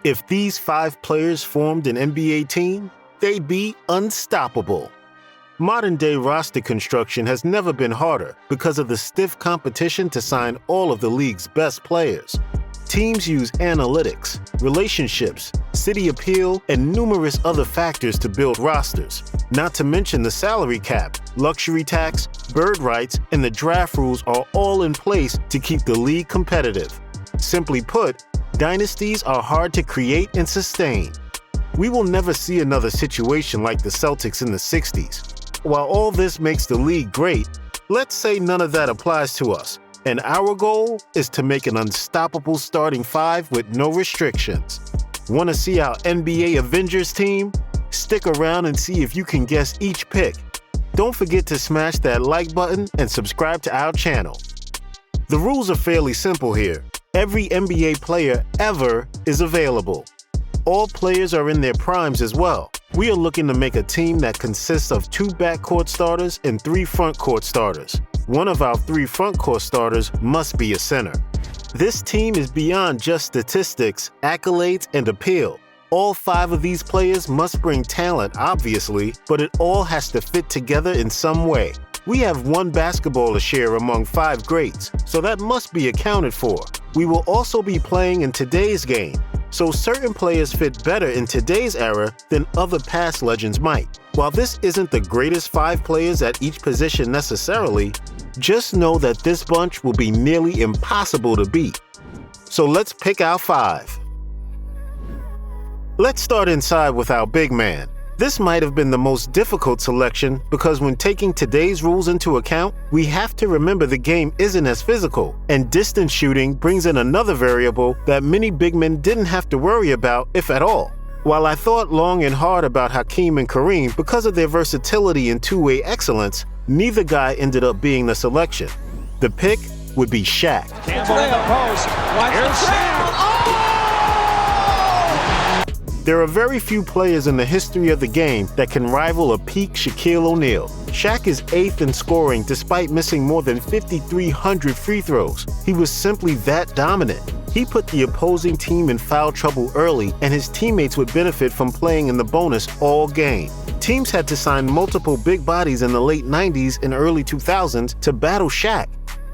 If these 5 players formed an NBA team, they'd be unstoppable. Modern-day roster construction has never been harder because of the stiff competition to sign all of the league's best players. Teams use analytics, relationships, city appeal, and numerous other factors to build rosters, not to mention the salary cap, luxury tax, bird rights, and the draft rules are all in place to keep the league competitive. Simply put, dynasties are hard to create and sustain. We will never see another situation like the Celtics in the 60s. While all this makes the league great, let's say none of that applies to us. And our goal is to make an unstoppable starting 5 with no restrictions. Want to see our NBA Avengers team? Stick around and see if you can guess each pick. Don't forget to smash that like button and subscribe to our channel. The rules are fairly simple here. Every NBA player ever is available. All players are in their primes as well. We are looking to make a team that consists of 2 backcourt starters and 3 frontcourt starters. One of our 3 frontcourt starters must be a center. This team is beyond just statistics, accolades, and appeal. All 5 of these players must bring talent, obviously, but it all has to fit together in some way. We have 1 basketball to share among 5 greats, so that must be accounted for. We will also be playing in today's game, so certain players fit better in today's era than other past legends might. While this isn't the greatest 5 players at each position necessarily, just know that this bunch will be nearly impossible to beat. So let's pick our 5. Let's start inside with our big man. This might have been the most difficult selection because when taking today's rules into account, we have to remember the game isn't as physical, and distance shooting brings in another variable that many big men didn't have to worry about, if at all. While I thought long and hard about Hakeem and Kareem because of their versatility and two-way excellence, neither guy ended up being the selection. The pick would be Shaq. Campbell in the post. Here's Sam. There are very few players in the history of the game that can rival a peak Shaquille O'Neal. Shaq is 8th in scoring despite missing more than 5,300 free throws. He was simply that dominant. He put the opposing team in foul trouble early, and his teammates would benefit from playing in the bonus all game. Teams had to sign multiple big bodies in the late 90s and early 2000s to battle Shaq,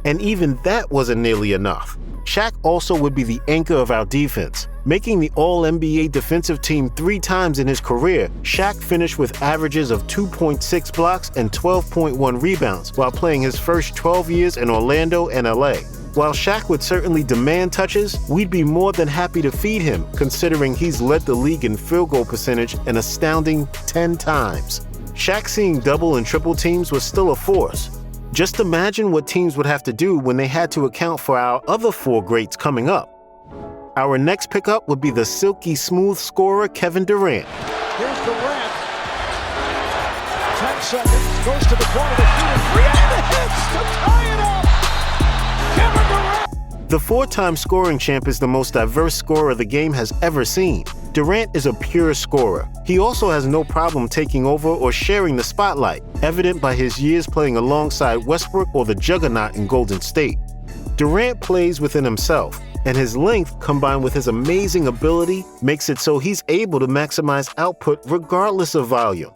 and even that wasn't nearly enough. Shaq also would be the anchor of our defense. Making the All-NBA defensive team 3 times in his career, Shaq finished with averages of 2.6 blocks and 12.1 rebounds while playing his first 12 years in Orlando and LA. While Shaq would certainly demand touches, we'd be more than happy to feed him, considering he's led the league in field goal percentage an astounding 10 times. Shaq seeing double and triple teams was still a force. Just imagine what teams would have to do when they had to account for our other 4 greats coming up. Our next pickup would be the silky smooth scorer Kevin Durant. Here's Durant. 10 seconds. Goes to the corner to shoot a 3 and hits to tie it up. Kevin Durant. The 4-time scoring champ is the most diverse scorer the game has ever seen. Durant is a pure scorer. He also has no problem taking over or sharing the spotlight, evident by his years playing alongside Westbrook or the Juggernaut in Golden State. Durant plays within himself, and his length combined with his amazing ability makes it so he's able to maximize output regardless of volume.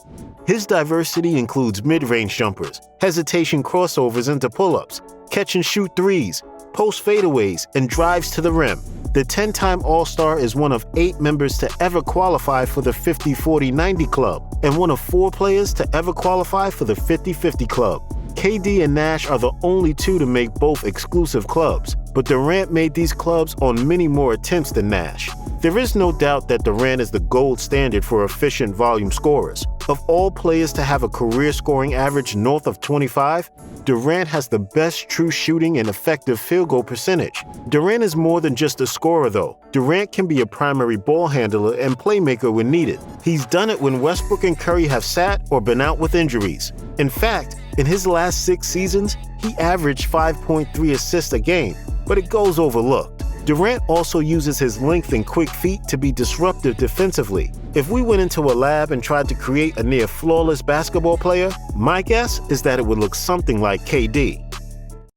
His diversity includes mid-range jumpers, hesitation crossovers into pull-ups, catch-and-shoot threes, post fadeaways, and drives to the rim. The 10-time All-Star is one of 8 members to ever qualify for the 50-40-90 club, and one of 4 players to ever qualify for the 50-50 club. KD and Nash are the only 2 to make both exclusive clubs, but Durant made these clubs on many more attempts than Nash. There is no doubt that Durant is the gold standard for efficient volume scorers. Of all players to have a career scoring average north of 25, Durant has the best true shooting and effective field goal percentage. Durant is more than just a scorer though. Durant can be a primary ball handler and playmaker when needed. He's done it when Westbrook and Curry have sat or been out with injuries. In fact, in his last 6 seasons, he averaged 5.3 assists a game, but it goes overlooked. Durant also uses his length and quick feet to be disruptive defensively. If we went into a lab and tried to create a near flawless basketball player, my guess is that it would look something like KD.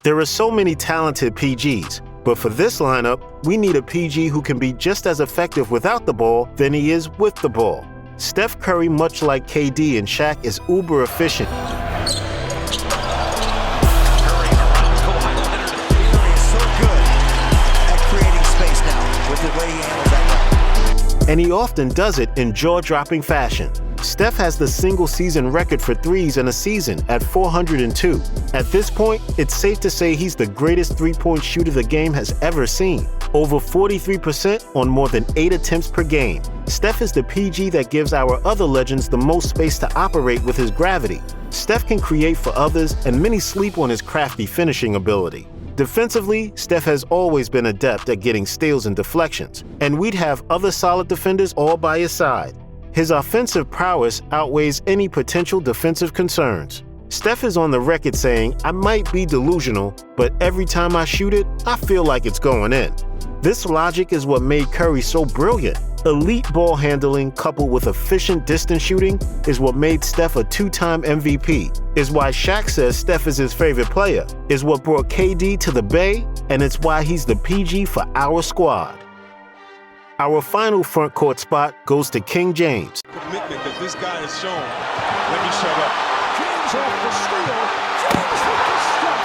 There are so many talented PGs, But for this lineup, we need a PG who can be just as effective without the ball than he is with the ball. Steph Curry, much like KD and Shaq, is uber efficient. Curry around Kawhi Leonard. Curry is so good at creating space now with the way he handles that ball. And he often does it in jaw-dropping fashion. Steph has the single-season record for threes in a season at 402. At this point, it's safe to say he's the greatest three-point shooter the game has ever seen. Over 43% on more than 8 attempts per game. Steph is the PG that gives our other legends the most space to operate with his gravity. Steph can create for others, and many sleep on his crafty finishing ability. Defensively, Steph has always been adept at getting steals and deflections, and we'd have other solid defenders all by his side. His offensive prowess outweighs any potential defensive concerns. Steph is on the record saying, "I might be delusional, but every time I shoot it, I feel like it's going in." This logic is what made Curry so brilliant. Elite ball handling coupled with efficient distance shooting is what made Steph a 2-time MVP, is why Shaq says Steph is his favorite player, is what brought KD to the Bay, and it's why he's the PG for our squad. Our final front court spot goes to King James. Commitment that this guy has shown. Let me shut up. James off the steal. James with the stuff.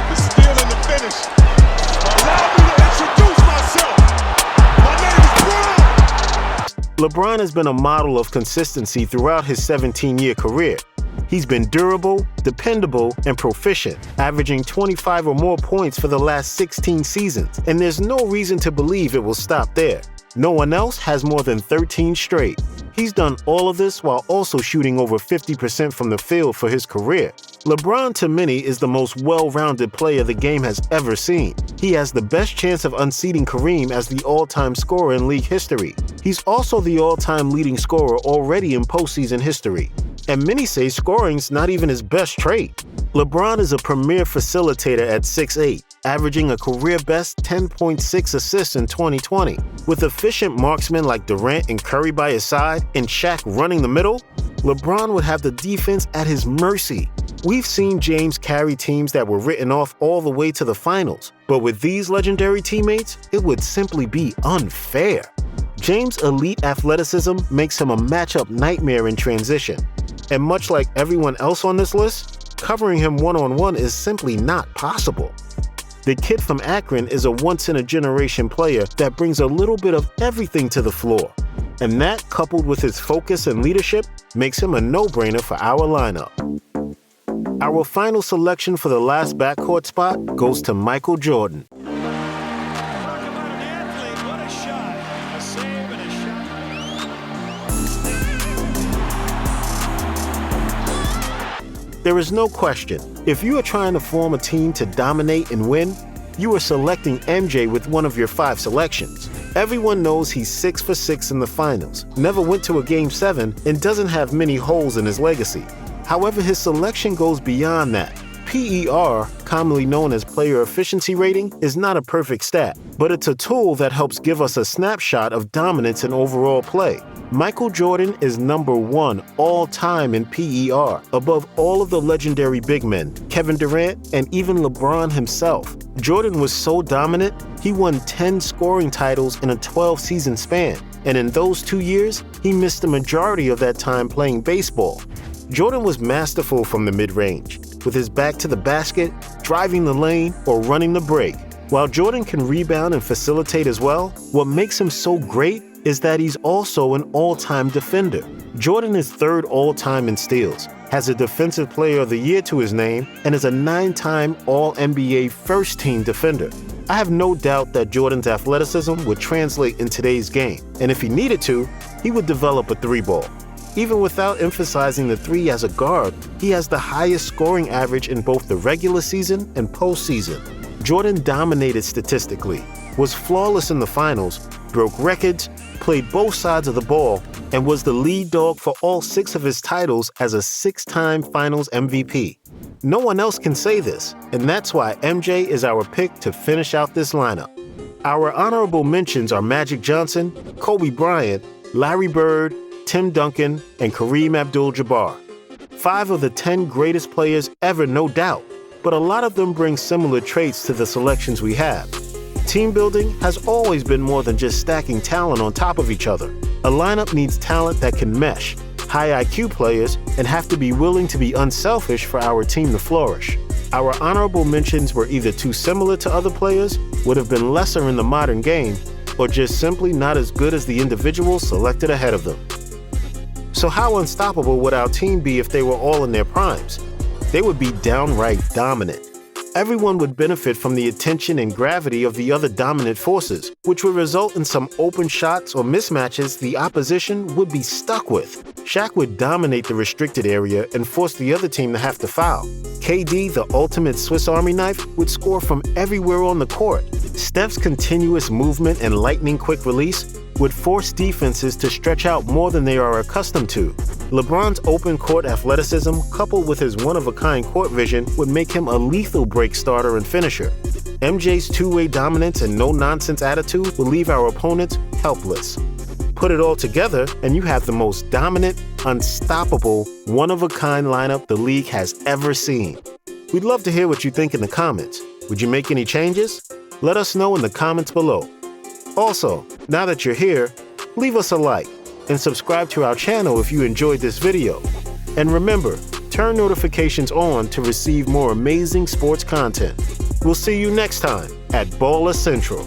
The steal and the finish. Allow me to introduce myself. My name is Bron. LeBron has been a model of consistency throughout his 17-year career. He's been durable, dependable, and proficient, averaging 25 or more points for the last 16 seasons, and there's no reason to believe it will stop there. No one else has more than 13 straight. He's done all of this while also shooting over 50% from the field for his career. LeBron, to many, is the most well-rounded player the game has ever seen. He has the best chance of unseating Kareem as the all-time scorer in league history. He's also the all-time leading scorer already in postseason history. And many say scoring's not even his best trait. LeBron is a premier facilitator at 6'8", averaging a career-best 10.6 assists in 2020. With efficient marksmen like Durant and Curry by his side, and Shaq running the middle, LeBron would have the defense at his mercy. We've seen James carry teams that were written off all the way to the finals, but with these legendary teammates, it would simply be unfair. James' elite athleticism makes him a matchup nightmare in transition. And much like everyone else on this list, covering him one-on-one is simply not possible. The kid from Akron is a once-in-a-generation player that brings a little bit of everything to the floor. And that, coupled with his focus and leadership, makes him a no-brainer for our lineup. Our final selection for the last backcourt spot goes to Michael Jordan. Talk about an athlete. What a shot. A save and a shot. There is no question, if you are trying to form a team to dominate and win, you are selecting MJ with one of your 5 selections. Everyone knows he's 6 for 6 in the finals, never went to a Game 7, and doesn't have many holes in his legacy. However, his selection goes beyond that. PER, commonly known as player efficiency rating, is not a perfect stat, but it's a tool that helps give us a snapshot of dominance in overall play. Michael Jordan is number 1 all-time in PER, above all of the legendary big men, Kevin Durant, and even LeBron himself. Jordan was so dominant, he won 10 scoring titles in a 12-season span, and in those 2 years, he missed the majority of that time playing baseball. Jordan was masterful from the mid-range, with his back to the basket, driving the lane, or running the break. While Jordan can rebound and facilitate as well, what makes him so great is that he's also an all-time defender. Jordan is 3rd all-time in steals, has a Defensive Player of the Year to his name, and is a 9-time All-NBA first-team defender. I have no doubt that Jordan's athleticism would translate in today's game, and if he needed to, he would develop a 3-ball. Even without emphasizing the 3 as a guard, he has the highest scoring average in both the regular season and postseason. Jordan dominated statistically, was flawless in the finals, broke records, played both sides of the ball, and was the lead dog for all 6 of his titles as a 6-time Finals MVP. No one else can say this, and that's why MJ is our pick to finish out this lineup. Our honorable mentions are Magic Johnson, Kobe Bryant, Larry Bird, Tim Duncan, and Kareem Abdul-Jabbar. 5 of the 10 greatest players ever, no doubt. but a lot of them bring similar traits to the selections we have. Team building has always been more than just stacking talent on top of each other. A lineup needs talent that can mesh, high IQ players, and have to be willing to be unselfish for our team to flourish. Our honorable mentions were either too similar to other players, would have been lesser in the modern game, or just simply not as good as the individuals selected ahead of them. So how unstoppable would our team be if they were all in their primes? They would be downright dominant. Everyone would benefit from the attention and gravity of the other dominant forces, which would result in some open shots or mismatches the opposition would be stuck with. Shaq would dominate the restricted area and force the other team to have to foul. KD, the ultimate Swiss Army knife, would score from everywhere on the court. Steph's continuous movement and lightning-quick release would force defenses to stretch out more than they are accustomed to. LeBron's open-court athleticism, coupled with his one-of-a-kind court vision, would make him a lethal break starter and finisher. MJ's two-way dominance and no-nonsense attitude will leave our opponents helpless. Put it all together, and you have the most dominant, unstoppable, one-of-a-kind lineup the league has ever seen. We'd love to hear what you think in the comments. Would you make any changes? Let us know in the comments below. Also, now that you're here, leave us a like and subscribe to our channel if you enjoyed this video. And remember, turn notifications on to receive more amazing sports content. We'll see you next time at Baller Central.